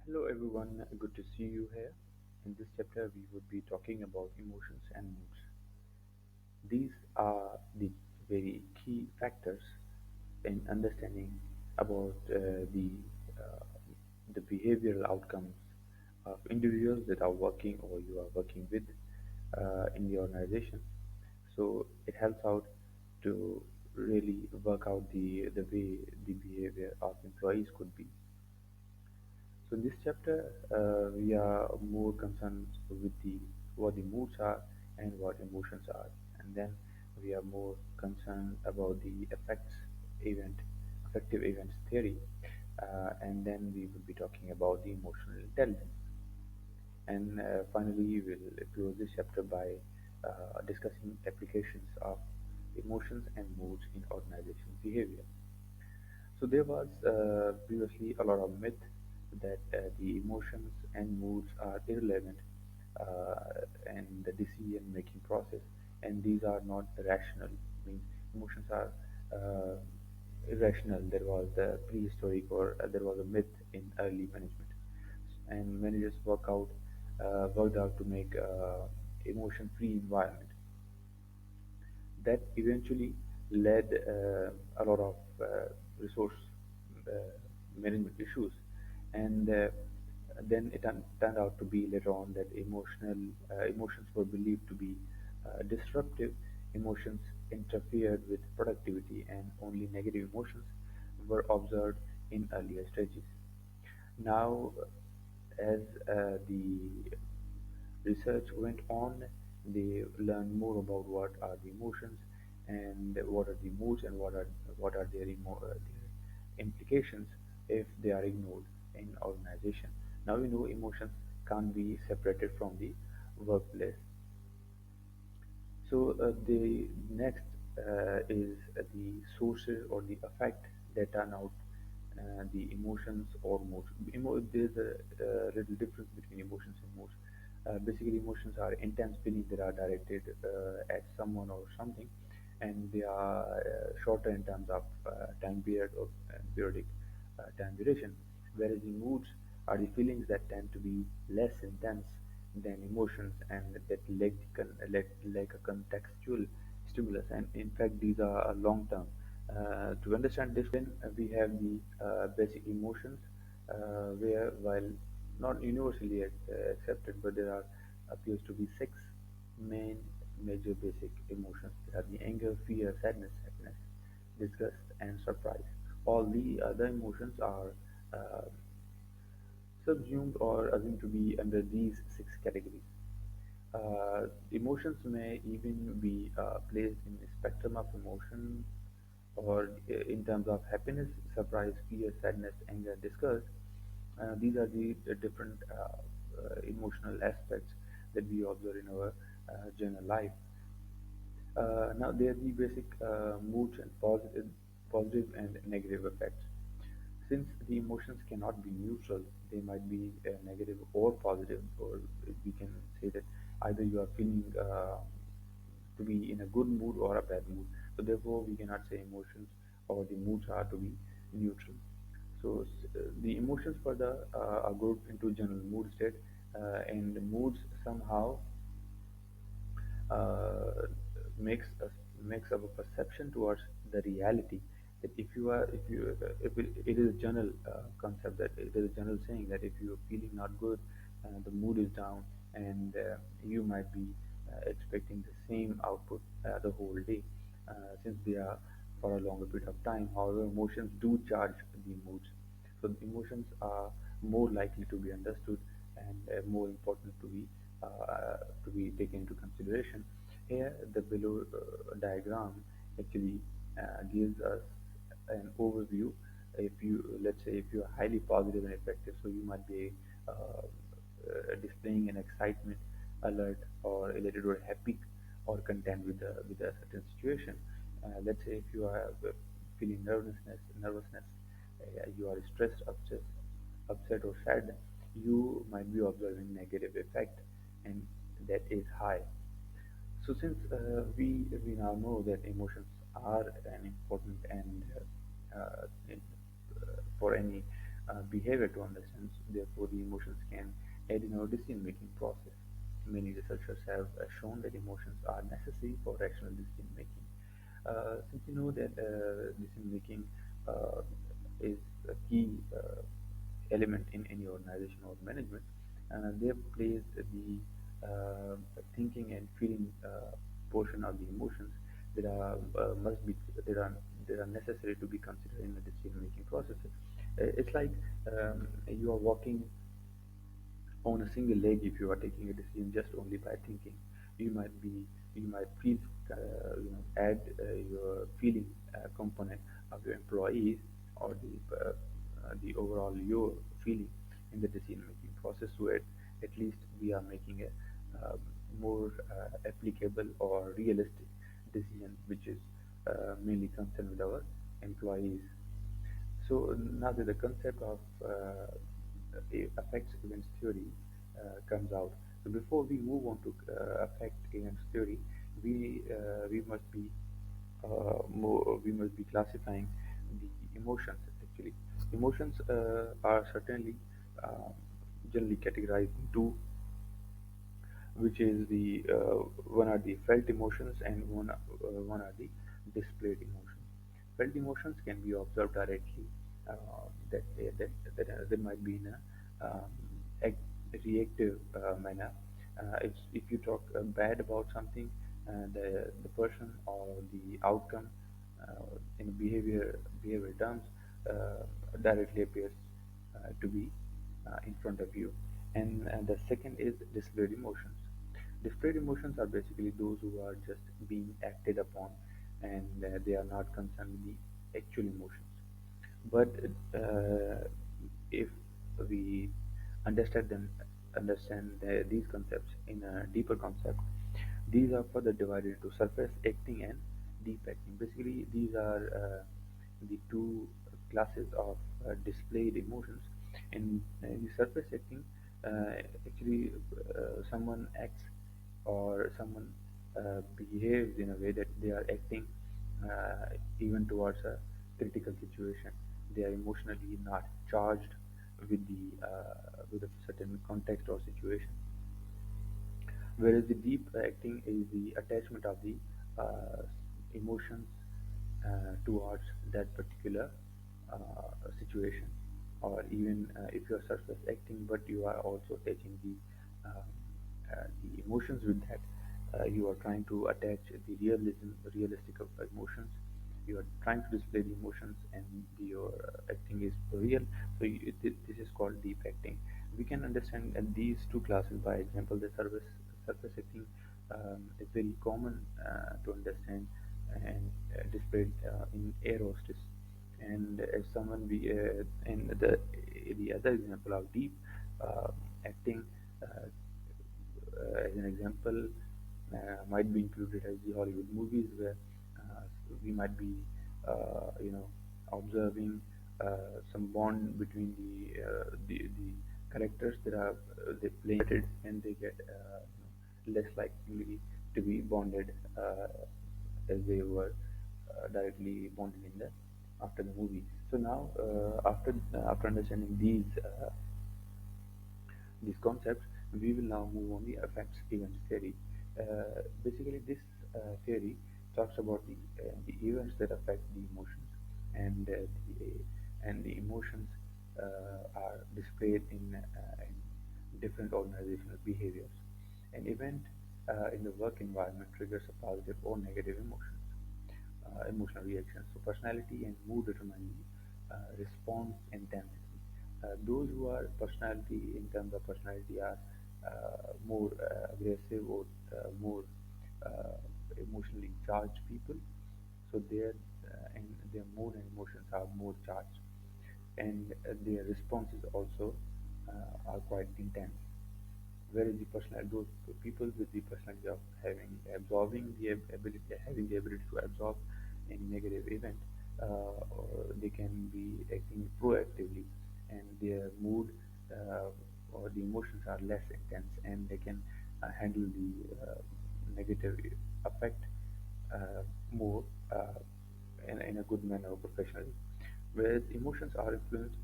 Hello everyone, good to see you here. In this chapter, we would be talking about emotions and moods. These are the very key factors in understanding about uh, the behavioral outcomes of individuals that are working or you are working with in the organization. So it helps out to really work out the way the behavior of employees could be. So in this chapter, we are more concerned with the what the moods are and what emotions are, and then we are more concerned about the effective events theory, and then we will be talking about the emotional intelligence. And finally, we will close this chapter by discussing applications of emotions and moods in organization behavior. So there was previously a lot of myth that the emotions and moods are irrelevant in the decision-making process, and these are not rational. Means emotions are uh, irrational. There was the prehistoric, or there was a myth in early management, and managers worked out to make emotion-free environment that eventually led a lot of resource uh, management issues. And then it turned out to be later on that emotions were believed to be disruptive. Emotions interfered with productivity, and only negative emotions were observed in earlier stages. Now, as the research went on, they learned more about what are the emotions and what are the moods and what are their implications if they are ignored in organization. Now we know emotions can't be separated from the workplace. So the next is the sources or the effect that turn out the emotions or moods. There's a little difference between emotions and moods. Basically, emotions are intense feelings that are directed at someone or something, and they are shorter in terms of time period or periodic time duration. Whereas the moods are the feelings that tend to be less intense than emotions and that lack a contextual stimulus. And in fact, these are long term. To understand this, then we have the basic emotions, where while not universally accepted, but there are appears to be six main major basic emotions. They are the anger, fear, sadness, happiness, disgust, and surprise. All the other emotions are uh, subsumed or assumed to be under these six categories. Emotions may even be placed in a spectrum of emotion, or in terms of happiness, surprise, fear, sadness, anger, disgust. These are the different emotional aspects that we observe in our general life. Now, there are the basic moods and positive and negative effects. Since the emotions cannot be neutral, they might be negative or positive, or we can say that either you are feeling to be in a good mood or a bad mood. So therefore, we cannot say emotions or the moods are to be neutral. So the emotions further are grouped into general mood state, and the moods somehow uh, makes our perception towards the reality. That if it is a general concept, that it is a general saying that if you are feeling not good, the mood is down, and you might be expecting the same output the whole day, since they are for a longer period of time. However, emotions do charge the moods, so the emotions are more likely to be understood and more important to be taken into consideration. Here, the below diagram actually gives us an overview. If you let's say if you are highly positive and effective, so you might be displaying an excitement, alert, or elated or happy or content with a certain situation. Let's say if you are feeling nervousness, you are stressed, upset or sad, you might be observing negative effect, and that is high. So since we now know that emotions are an important and for any behavior to understand. Therefore, the emotions can aid in our decision-making process. Many researchers have shown that emotions are necessary for rational decision making. Since you know that decision making uh, is a key element in any organization or management, there plays the thinking and feeling portion of the emotions that are must be that are that are necessary to be considered in the decision making processes. It's like you are walking on a single leg. If you are taking a decision just only by thinking, you might be you might feel add your feeling component of your employees or the overall your feeling in the decision making process, so at least we are making a more applicable or realistic decision which is mainly concerned with our employees. So now that the concept of affects events theory comes out. So before we move on to affect events theory, we must be we must be classifying the emotions. Actually, emotions are certainly generally categorized into, which is the one are the felt emotions and one are the displayed emotions. Felt emotions can be observed directly. That might be in a reactive manner. If you talk bad about something, the person or the outcome in behavior terms directly appears to be in front of you. And the second is displayed emotions. Displayed emotions are basically those who are just being acted upon, and they are not concerned with the actual emotions. But if we understand them, understand these concepts in a deeper concept, these are further divided into surface acting and deep acting. Basically, these are the two classes of displayed emotions. In the surface acting, actually, someone acts or someone behaves in a way that they are acting even towards a critical situation. They are emotionally not charged with a certain context or situation. Whereas the deep acting is the attachment of the uh, emotions towards that particular situation, or even if you are surface acting, but you are also attaching the emotions with that. You are trying to attach the realistic of emotions. You are trying to display the emotions, and your acting is real. So this is called deep acting. We can understand these two classes by example. The surface acting is very common to understand and displayed in air hostess. And as someone we in the other example of deep acting, uh, as an example, might be included as the Hollywood movies, where we might be, you know, observing some bond between the characters that are they play it, and they get less likely to be bonded as they were directly bonded in the after the movie. So now, after understanding these concepts, we will now move on the effects events theory. Basically, this theory talks about the events that affect the emotions, and the emotions are displayed in different organizational behaviors. An event in the work environment triggers a positive or negative emotional reactions. So personality and mood determine the response intensity. Those who are personality in terms of personality are more aggressive or more uh, emotionally charged people. So and their mood and emotions are more charged, and their responses also are quite intense. Whereas the personality, those people with the personality of having the ability to absorb any negative event, or they can be acting proactively, and their mood or the emotions are less intense, and they can handle the negative effect more in a good manner or professionally. Whereas emotions are influenced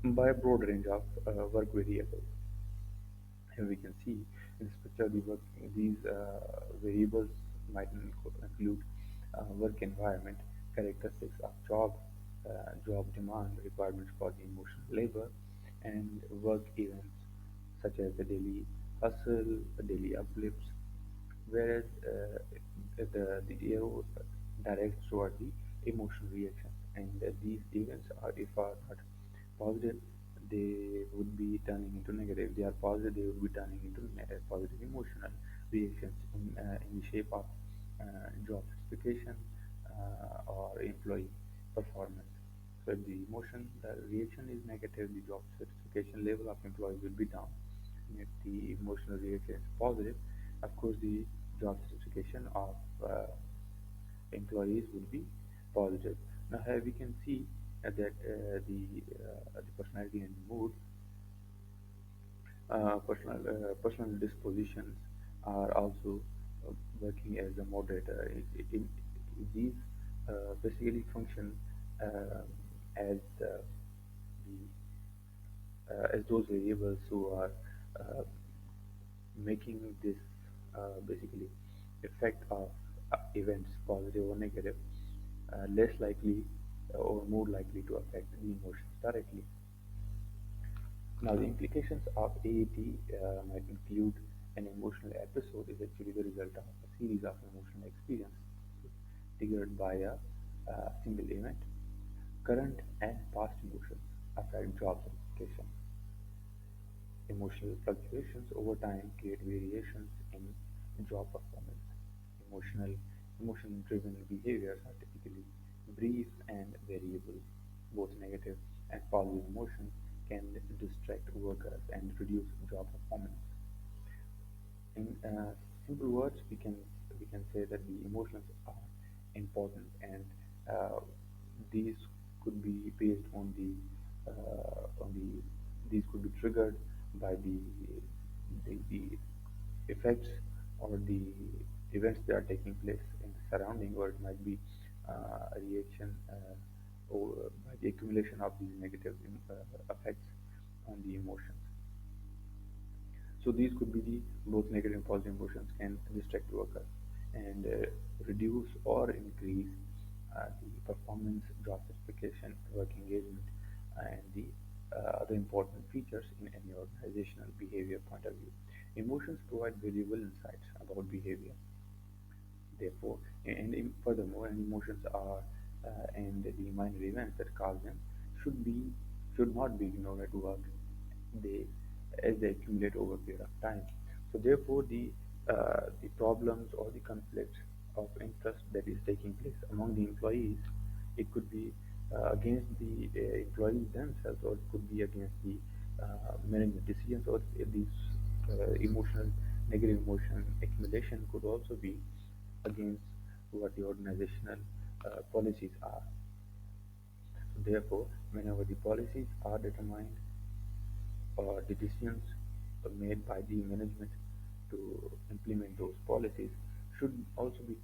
by a broad range of work variables. Here we can see in this picture these variables might include work environment, characteristics of job demand, requirements for the emotional labor, and work events such as the daily hustle, the daily uplifts, whereas the arrow directs toward the emotional reactions, and these events are, if are not positive, they would be turning into negative. If they are positive, they would be turning into positive emotional reactions in the shape of job specification or employee performance. So if the reaction is negative, the job certification level of employee will be down. And if the emotional reaction is positive, of course the job certification of employees would be positive. Now here we can see that the personality and mood, personal dispositions are also working as a moderator. These basically function uh, as as those variables who are uh, making this basically effect of events, positive or negative, less likely or more likely to affect the emotions directly. Now, the implications of AAT might include an emotional episode is actually the result of a series of emotional experiences triggered by a single event. Current and past emotions affect job satisfaction. Emotional fluctuations over time create variations in job performance. Emotional, Emotion-driven behaviors are typically brief and variable. Both negative and positive emotions can distract workers and reduce job performance. In simple words, we can say that the emotions are important, and uh, these could be based on the these could be triggered by the effects or the events that are taking place in the surrounding, or it might be a reaction by the accumulation of these negative effects on the emotions. So these could be the both negative and positive emotions can distract workers and reduce or increase the performance, job satisfaction, work engagement, and the other important features in any organizational behavior point of view. Emotions provide valuable insights about behavior. Therefore, furthermore, and emotions are and the minor events that cause them should be should not be ignored at work. They as they accumulate over a period of time. So therefore, the problems or the conflicts of interest that is taking place among the employees, it could be against the employees themselves, or it could be against the management decisions, or these emotional negative emotion accumulation could also be against what the organizational policies are. So therefore, whenever the policies are determined or the decisions made by the management to implement those policies should also be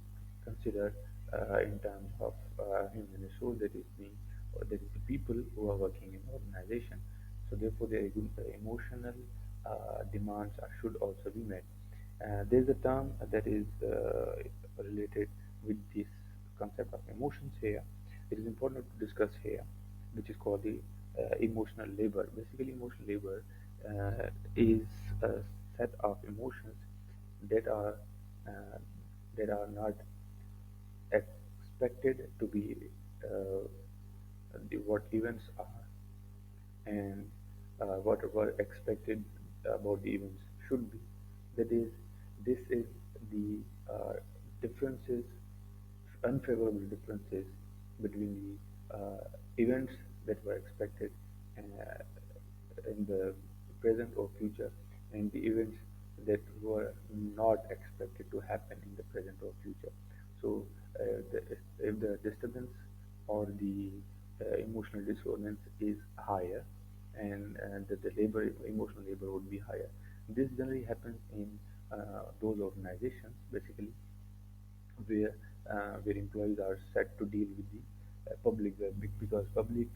considered in terms of human resource, that is the people who are working in the organization. So therefore, the emotional demands should also be met. There's a term that is related with this concept of emotions here. It is important to discuss here, which is called the emotional labor. Basically, emotional labor is a set of emotions that are uh, that are not expected to be uh, what events are, and what were expected about the events should be. That is, this is the differences, unfavorable differences between the events that were expected in the present or future, and the events that were not expected to happen in the present or future. So, if the disturbance or the emotional dissonance is higher, and the emotional labor would be higher. This generally happens in those organizations, basically, where where employees are set to deal with the public, because public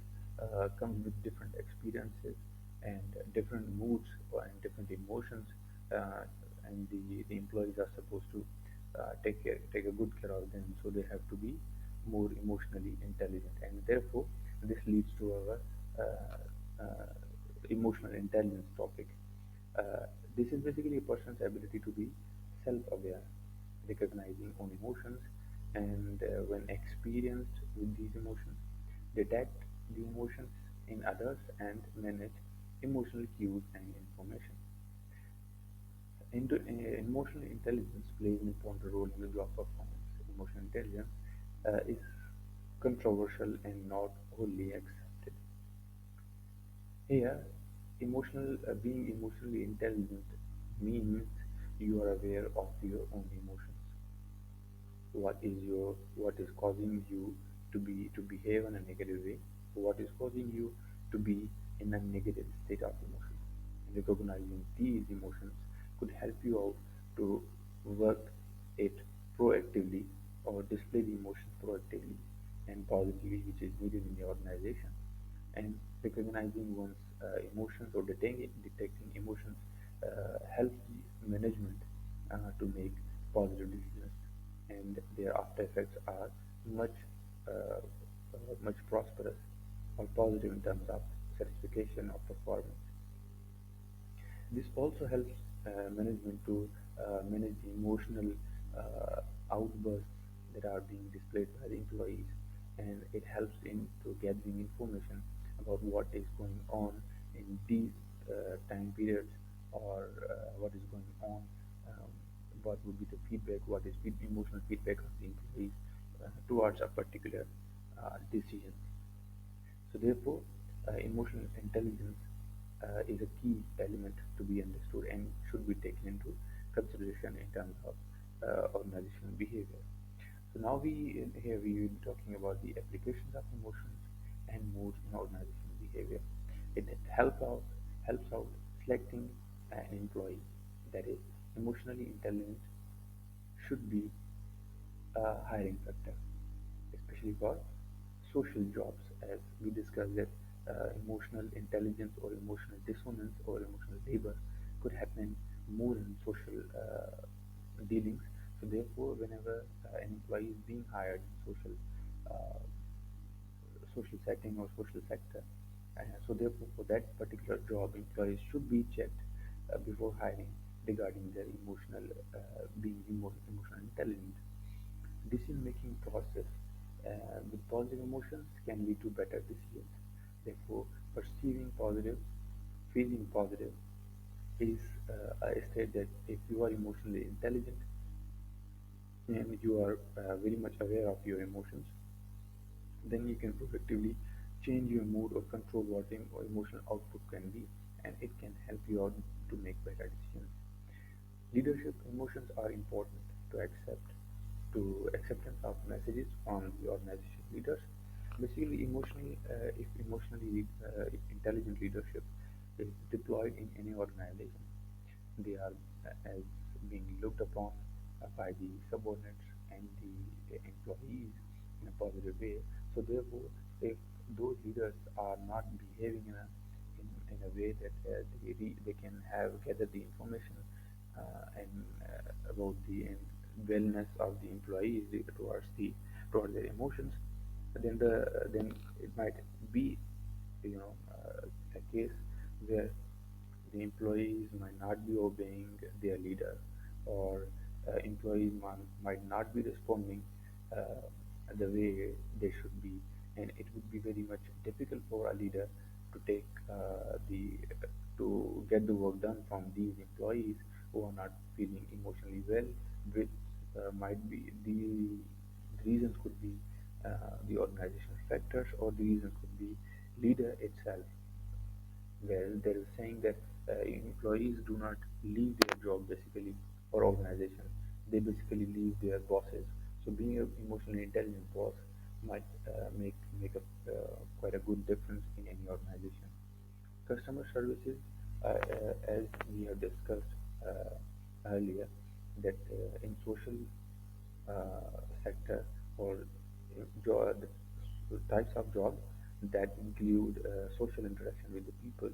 comes with different experiences and different moods and different emotions, uh, and the employees are supposed to take a good care of them. So they have to be more emotionally intelligent, and therefore this leads to our emotional intelligence topic. This is basically a person's ability to be self-aware, recognizing own emotions, and when experienced with these emotions, detect the emotions in others and manage emotional cues and information. Emotional intelligence plays an important role in the job performance. Emotional intelligence is controversial and not wholly accepted. Here, being emotionally intelligent means you are aware of your own emotions. What is causing you to behave in a negative way? What is causing you to be in a negative state of emotion? Recognizing these emotions could help you out to work it proactively or display the emotions proactively and positively, which is needed in the organization. And recognizing one's emotions or detecting emotions helps the management to make positive decisions, and their after effects are much much prosperous or positive in terms of satisfaction of performance. This also helps management to manage the emotional outbursts that are being displayed by the employees, and it helps in to gathering information about what is going on in these time periods, or what is going on, um, what would be the feedback, what is emotional feedback of the employees towards a particular decision. So therefore, emotional intelligence is a key element to be understood and should be taken into consideration in terms of organizational behavior. So now here we will be talking about the applications of emotions and moods in organizational behavior. It helps out selecting an employee that is emotionally intelligent should be a hiring factor, especially for social jobs, as we discussed that emotional intelligence or emotional dissonance or emotional labor could happen more in social dealings. So therefore, whenever an employee is being hired in uh, social setting or social sector, so therefore for that particular job, employees should be checked before hiring regarding their emotional intelligent. Decision-making process with positive emotions can lead to better decisions. Therefore, perceiving positive, feeling positive is a state that if you are emotionally intelligent and you are very much aware of your emotions, then you can proactively change your mood or control what emotional output can be, and it can help you out to make better decisions. Leadership emotions are important to acceptance of messages from the organization leaders. Basically, if intelligent leadership is deployed in any organization, they are as being looked upon by the subordinates and the employees in a positive way. So therefore, if those leaders are not behaving in a way that they can have gathered the information and about the wellness of the employees towards their emotions, then it might be a case where the employees might not be obeying their leader, or employees might not be responding uh, the way they should be, and it would be very much difficult for a leader to take the to get the work done from these employees who are not feeling emotionally well, which might be the reasons could be the organizational factors, or the reasons could be leader itself, where there is saying that employees do not leave their job basically, or organization. They basically leave their bosses. So being an emotionally intelligent boss might make quite a good difference in any organization. Customer services, as we have discussed earlier, that in social sector or the types of job, that include social interaction with the people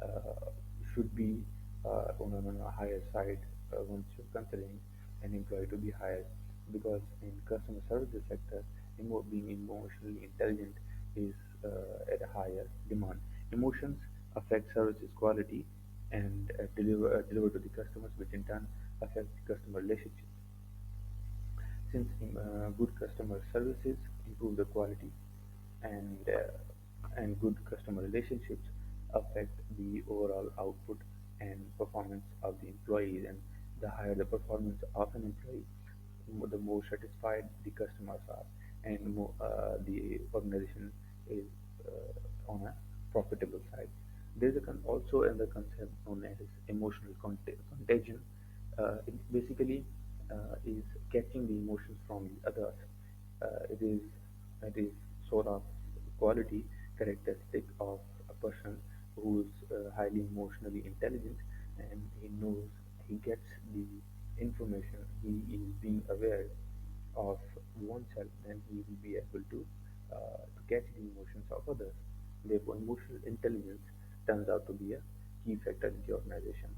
uh, should be on a higher side once you're considering an employee to be hired, because in customer services sector, being emotionally intelligent is at a higher demand. Emotions affect services quality and deliver to the customers, which in turn affect the customer relationship. Since good customer services improve the quality, and good customer relationships affect the overall output and performance of the employees. And the higher the performance of an employee, the more satisfied the customers are, and the organization is on a profitable side. There's also another concept known as emotional contagion. It basically is catching the emotions from the others. It is sort of quality characteristic of a person who is highly emotionally intelligent, and he gets the information, he is being aware of oneself, then he will be able to catch the emotions of others. Therefore, emotional intelligence turns out to be a key factor in the organization.